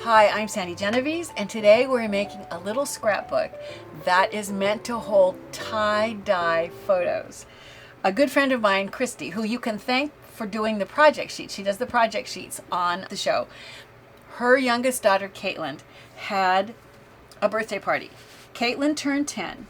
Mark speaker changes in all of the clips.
Speaker 1: Hi, I'm Sandi Genovese, and today we're making a little scrapbook that is meant to hold tie-dye photos. A good friend of mine, Christy, who you can thank for doing the project sheets, she does the project sheets on the show. Her youngest daughter, Katelyn, had a birthday party. Katelyn turned 10,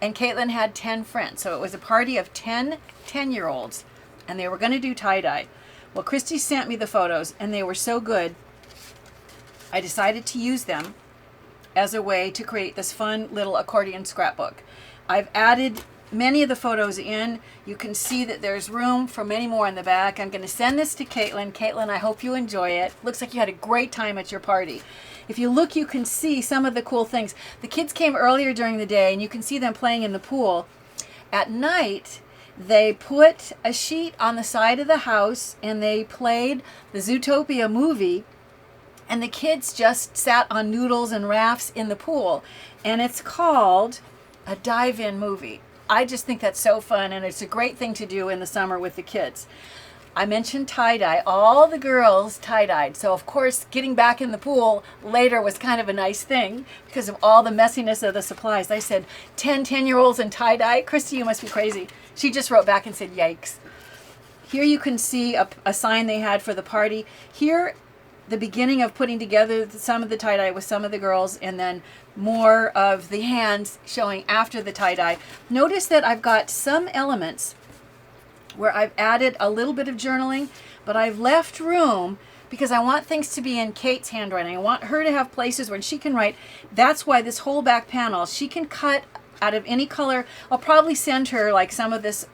Speaker 1: and Katelyn had 10 friends, so it was a party of 10 10-year-olds, and they were going to do tie-dye. Well, Christy sent me the photos, and they were so good, I decided to use them as a way to create this fun little accordion scrapbook. I've added many of the photos in. You can see that there's room for many more in the back. I'm going to send this to Katelyn. Katelyn, I hope you enjoy it. Looks like you had a great time at your party. If you look, you can see some of the cool things. The kids came earlier during the day, and you can see them playing in the pool. At night, they put a sheet on the side of the house, and they played the Zootopia movie. And the kids just sat on noodles and rafts in the pool. And it's called a dive-in movie. I just think that's so fun, and it's a great thing to do in the summer with the kids. I mentioned tie-dye. All the girls tie-dyed. So, of course, getting back in the pool later was kind of a nice thing because of all the messiness of the supplies. I said, 10-year-olds in tie-dye? Christy, you must be crazy. She just wrote back and said, yikes. Here you can see a sign they had for the party. Here, the beginning of putting together some of the tie-dye with some of the girls, and then more of the hands showing after the tie-dye. Notice that I've got some elements where I've added a little bit of journaling, but I've left room because I want things to be in Kate's handwriting. I want her to have places where she can write. That's why this whole back panel, she can cut out of any color. I'll probably send her like some of this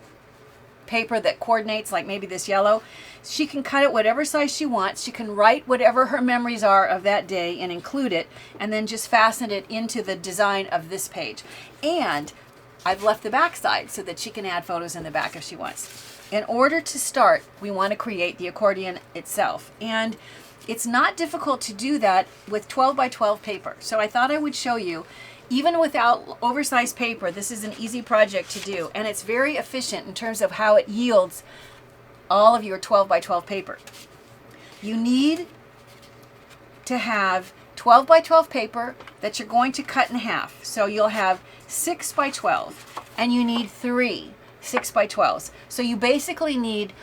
Speaker 1: paper that coordinates, like maybe this yellow. She can cut it whatever size she wants. She can write whatever her memories are of that day and include it, and then just fasten it into the design of this page. And I've left the back side so that she can add photos in the back if she wants. In order to start, we want to create the accordion itself. And it's not difficult to do that with 12 by 12 paper. So I thought I would show you. Even without oversized paper, this is an easy project to do, and it's very efficient in terms of how it yields all of your 12 by 12 paper. You need to have 12 by 12 paper that you're going to cut in half. So you'll have 6 by 12, and you need 3 6 by 12s. So you basically need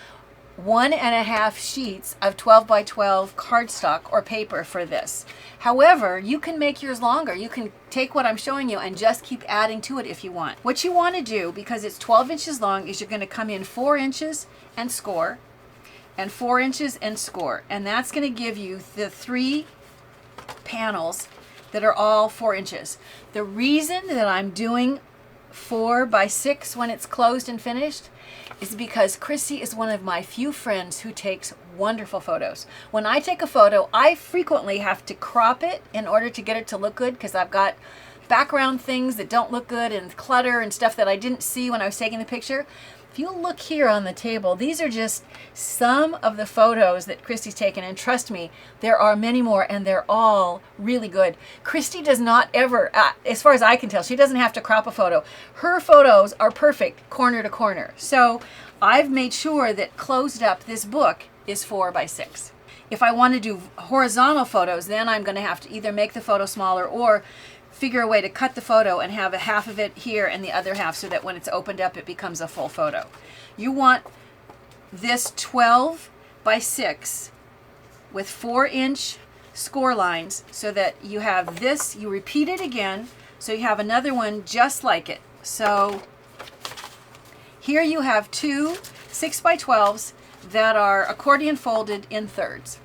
Speaker 1: 1.5 sheets of 12 by 12 cardstock or paper for this. However, you can make yours longer. You can take what I'm showing you and just keep adding to it if you want. What you want to do, because it's 12 inches long, is you're going to come in 4 inches and score, and 4 inches and score. And that's going to give you the 3 panels that are all 4 inches. The reason that I'm doing 4 by 6 when it's closed and finished is because Chrissy is one of my few friends who takes wonderful photos. When I take a photo, I frequently have to crop it in order to get it to look good because I've got background things that don't look good and clutter and stuff that I didn't see when I was taking the picture. If you look here on the table, these are just some of the photos that Christy's taken, and trust me, there are many more, and they're all really good. Christy does not ever, as far as I can tell, she doesn't have to crop a photo. Her photos are perfect corner to corner. So I've made sure that closed up, this book is 4 by 6. If I want to do horizontal photos, then I'm going to have to either make the photo smaller or figure a way to cut the photo and have a half of it here and the other half so that when it's opened up it becomes a full photo. You want this 12 by 6 with 4-inch score lines so that you have this, you repeat it again, so you have another one just like it. So here you have 2 6 by 12s that are accordion folded in thirds.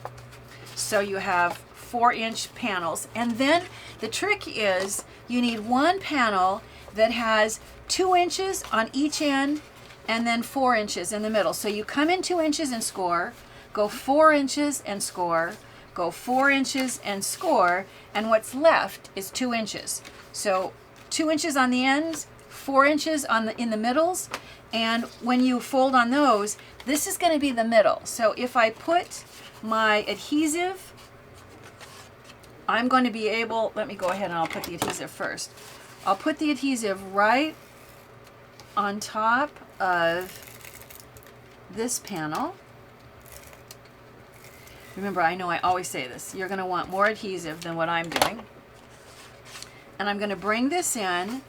Speaker 1: So you have 4-inch panels, and then the trick is you need one panel that has 2 inches on each end and then 4 inches in the middle. So you come in 2 inches and score, go 4 inches and score, go 4 inches and score, and what's left is 2 inches. So 2 inches on the ends, 4 inches on in the middles, and when you fold on those, this is going to be the middle. So if I put my adhesive, I'm going to be able, let me go ahead and I'll put the adhesive first. I'll put the adhesive right on top of this panel. Remember, I know I always say this, you're going to want more adhesive than what I'm doing. And I'm going to bring this in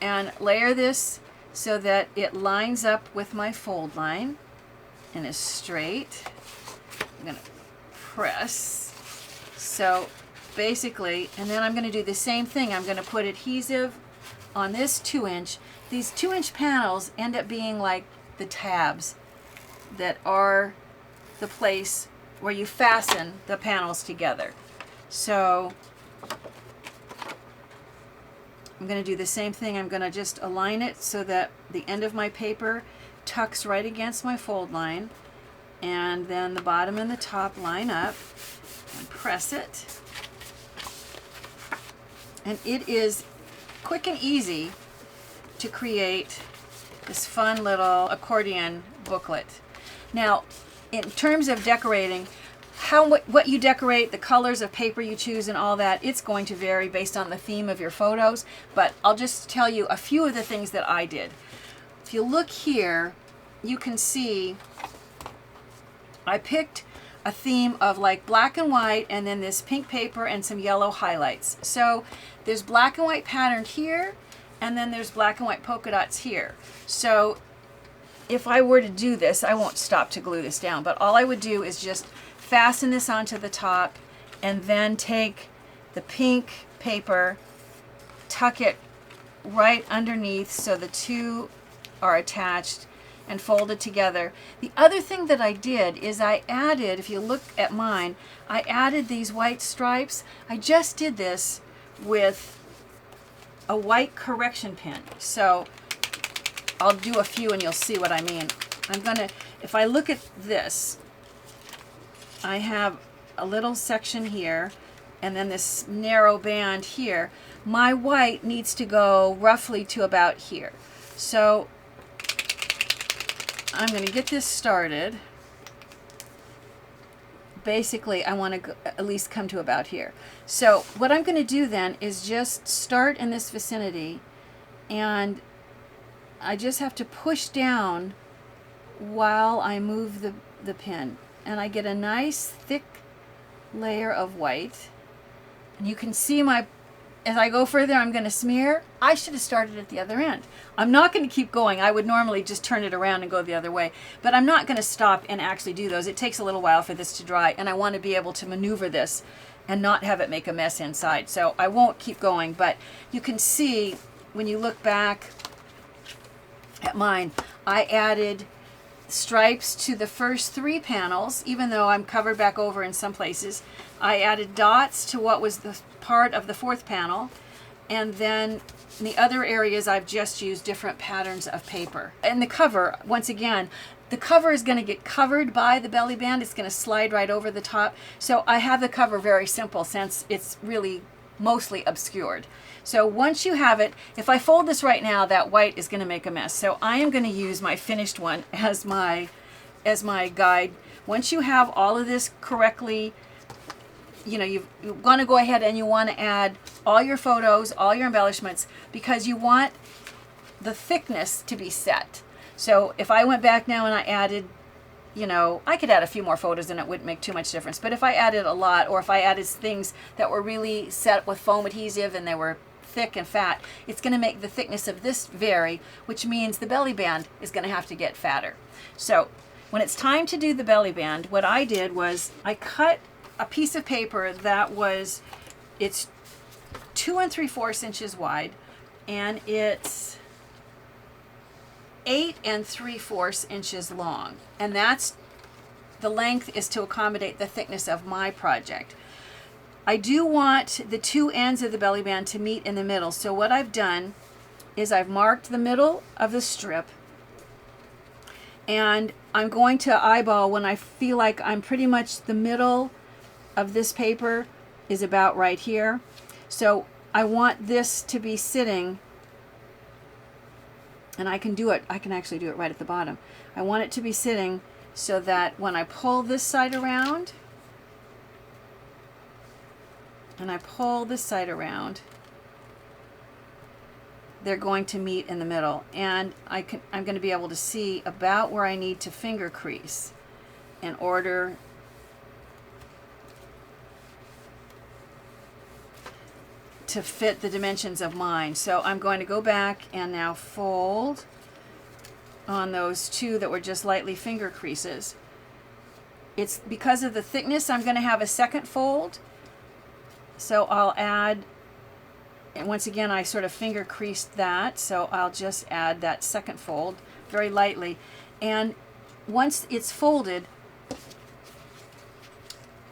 Speaker 1: and layer this so that it lines up with my fold line and is straight. I'm going to press. So basically, and then I'm going to do the same thing. I'm going to put adhesive on this 2-inch. These 2-inch panels end up being like the tabs that are the place where you fasten the panels together. So I'm going to do the same thing. I'm going to just align it so that the end of my paper tucks right against my fold line, and then the bottom and the top line up, and press it. And it is quick and easy to create this fun little accordion booklet. Now, in terms of decorating, what you decorate, the colors of paper you choose and all that, it's going to vary based on the theme of your photos, but I'll just tell you a few of the things that I did. If you look here, you can see I picked a theme of like black and white and then this pink paper and some yellow highlights. So there's black and white pattern here, and then there's black and white polka dots here. So if I were to do this, I won't stop to glue this down, but all I would do is just fasten this onto the top and then take the pink paper, tuck it right underneath so the two are attached and folded together. The other thing that I did is I added, if you look at mine, I added these white stripes. I just did this with a white correction pen. So I'll do a few and you'll see what I mean. If I look at this, I have a little section here and then this narrow band here. My white needs to go roughly to about here. So I'm going to get this started. Basically, I want to at least come to about here. So what I'm going to do then is just start in this vicinity, and I just have to push down while I move the pen. And I get a nice thick layer of white. And you can see as I go further, I'm going to smear. I should have started at the other end. I'm not going to keep going. I would normally just turn it around and go the other way, but I'm not going to stop and actually do those. It takes a little while for this to dry, and I want to be able to maneuver this and not have it make a mess inside. So I won't keep going, but you can see when you look back at mine, I added stripes to the first 3 panels, even though I'm covered back over in some places. I added dots to what was the part of the 4th panel, and then in the other areas I've just used different patterns of paper. And the cover, once again, the cover is going to get covered by the belly band. It's going to slide right over the top. So I have the cover very simple since it's really mostly obscured. So once you have it, if I fold this right now, that white is going to make a mess. So I am going to use my finished one as my guide. Once you have all of this correctly, you want to go ahead and you want to add all your photos, all your embellishments, because you want the thickness to be set. So if I went back now and I added, I could add a few more photos and it wouldn't make too much difference. But if I added a lot, or if I added things that were really set with foam adhesive and they were thick and fat, it's going to make the thickness of this vary, which means the belly band is going to have to get fatter. So when it's time to do the belly band, what I did was I cut a piece of paper that it's 2 3/4 inches wide, and it's 8 3/4 inches long, and that's the length is to accommodate the thickness of my project. I do want the 2 ends of the belly band to meet in the middle, so what I've done is I've marked the middle of the strip, and I'm going to eyeball when I feel like I'm pretty much the middle of this paper is about right here. So I want this to be sitting, and I can actually do it right at the bottom. I want it to be sitting so that when I pull this side around and I pull this side around, they're going to meet in the middle, and I'm going to be able to see about where I need to finger crease in order to fit the dimensions of mine. So I'm going to go back and now fold on those two that were just lightly finger creases. It's because of the thickness, I'm going to have a second fold. So I'll add, and once again, I sort of finger creased that, so I'll just add that second fold very lightly. And once it's folded,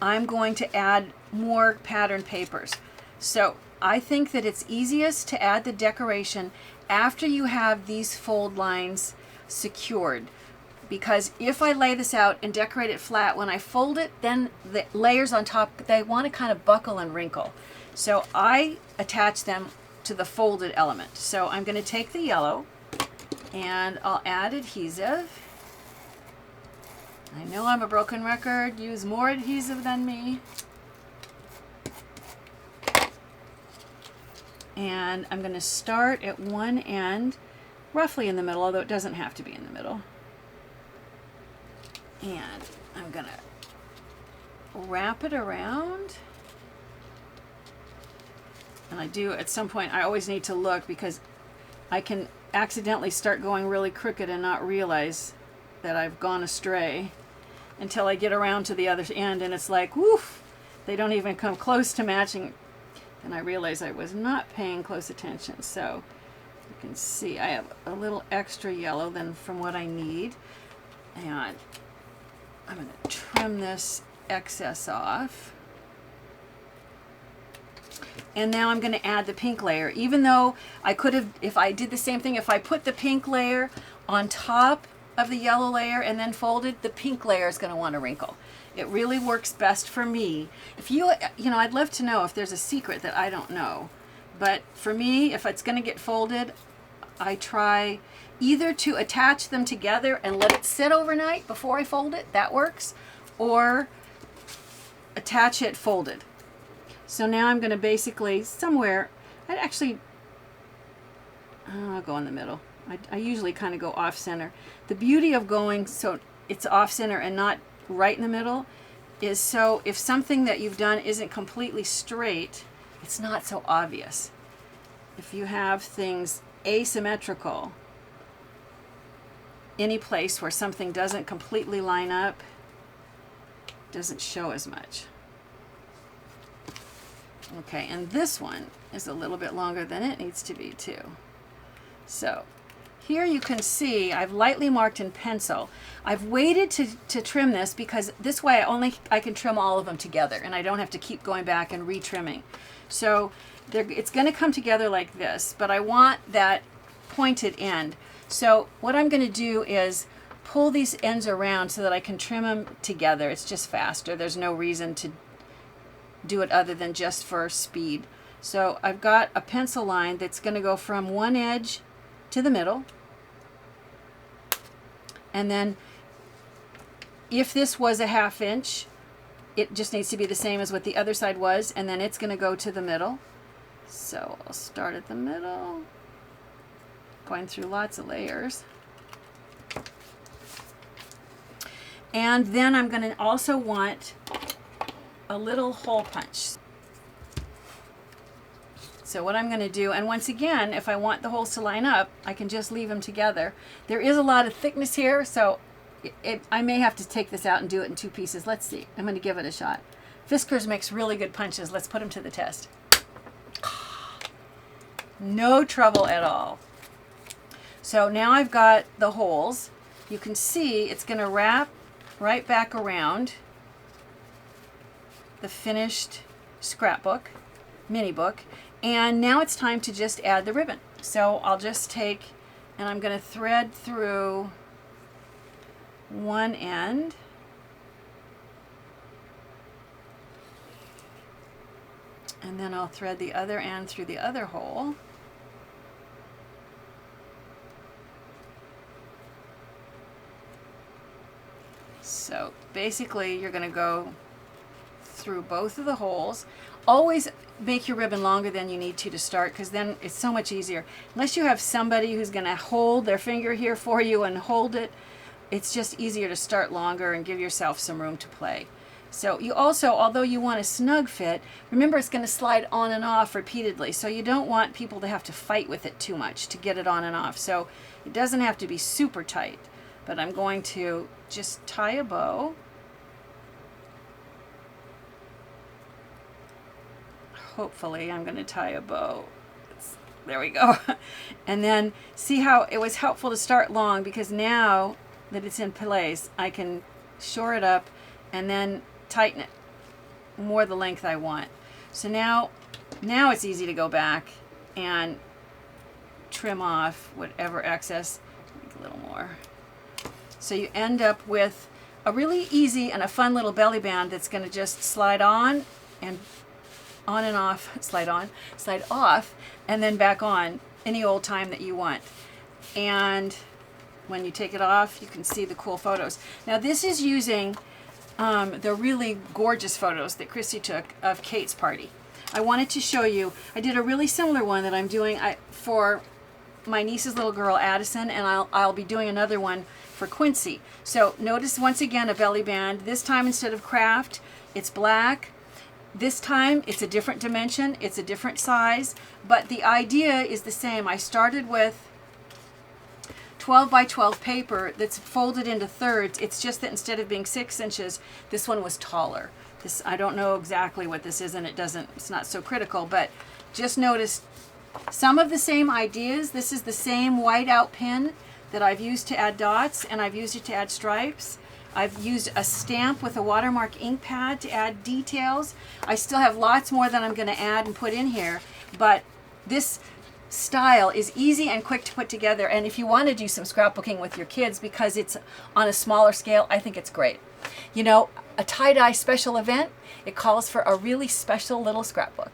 Speaker 1: I'm going to add more pattern papers. So I think that it's easiest to add the decoration after you have these fold lines secured, because if I lay this out and decorate it flat, when I fold it, then the layers on top, they want to kind of buckle and wrinkle. So I attach them to the folded element. So I'm going to take the yellow and I'll add adhesive. I know I'm a broken record, use more adhesive than me. And I'm going to start at one end, roughly in the middle, although it doesn't have to be in the middle. And I'm going to wrap it around. And I do, at some point, I always need to look because I can accidentally start going really crooked and not realize that I've gone astray until I get around to the other end and it's like, woof, they don't even come close to matching. And I realize I was not paying close attention. So you can see I have a little extra yellow than from what I need. And I'm going to trim this excess off. And now I'm going to add the pink layer. Even though I could have, if I did the same thing, if I put the pink layer on top of the yellow layer and then folded, the pink layer is going to want to wrinkle. It really works best for me. If you know, I'd love to know if there's a secret that I don't know. But for me, if it's going to get folded, I try either to attach them together and let it sit overnight before I fold it, that works, or attach it folded. So now I'm going to basically somewhere, I'll go in the middle. I usually kind of go off center. The beauty of going so it's off center and not right in the middle is so if something that you've done isn't completely straight, it's not so obvious. If you have things asymmetrical, any place where something doesn't completely line up doesn't show as much. Okay, and this one is a little bit longer than it needs to be too. So here you can see I've lightly marked in pencil. I've waited to trim this because this way I can trim all of them together and I don't have to keep going back and retrimming. So it's going to come together like this, but I want that pointed end. So what I'm going to do is pull these ends around so that I can trim them together. It's just faster. There's no reason to do it other than just for speed. So I've got a pencil line that's going to go from one edge to the middle. And then if this was a 1/2 inch, it just needs to be the same as what the other side was, and then it's going to go to the middle. So I'll start at the middle, going through lots of layers. And then I'm going to also want a little hole punch. So what I'm going to do, and once again, if I want the holes to line up, I can just leave them together. There is a lot of thickness here, so I may have to take this out and do it in 2 pieces. Let's see. I'm going to give it a shot. Fiskars makes really good punches. Let's put them to the test. No trouble at all. So now I've got the holes. You can see it's going to wrap right back around the finished scrapbook, mini book. And now it's time to just add the ribbon. So I'll just take, and I'm going to thread through one end. And then I'll thread the other end through the other hole. So basically you're going to go through both of the holes. Always make your ribbon longer than you need to start, because then it's so much easier. Unless you have somebody who's going to hold their finger here for you and hold it, it's just easier to start longer and give yourself some room to play. So you also, although you want a snug fit, remember it's going to slide on and off repeatedly. So you don't want people to have to fight with it too much to get it on and off. So it doesn't have to be super tight, but I'm going to just tie a bow. Hopefully I'm going to tie a bow. There we go. And then see how it was helpful to start long, because now that it's in place, I can shore it up and then tighten it more the length I want. So now it's easy to go back and trim off whatever excess. Make a little more. So you end up with a really easy and a fun little belly band that's going to just slide on and off, slide on, slide off, and then back on any old time that you want. And when you take it off, you can see the cool photos. Now this is using the really gorgeous photos that Christy took of Kate's party. I wanted to show you, I did a really similar one that I'm doing for my niece's little girl Addison, and I'll be doing another one for Quincy. So notice once again a belly band. This time instead of craft, it's black. This time it's a different dimension, it's a different size, but the idea is the same. I started with 12 by 12 paper that's folded into thirds. It's just that instead of being 6 inches, this one was taller. This, I don't know exactly what this is, and it's not so critical, but just notice some of the same ideas. This is the same whiteout pen that I've used to add dots, and I've used it to add stripes. I've used a stamp with a watermark ink pad to add details. I still have lots more that I'm going to add and put in here, but this style is easy and quick to put together. And if you want to do some scrapbooking with your kids, because it's on a smaller scale, I think it's great. You know, a tie-dye special event, it calls for a really special little scrapbook.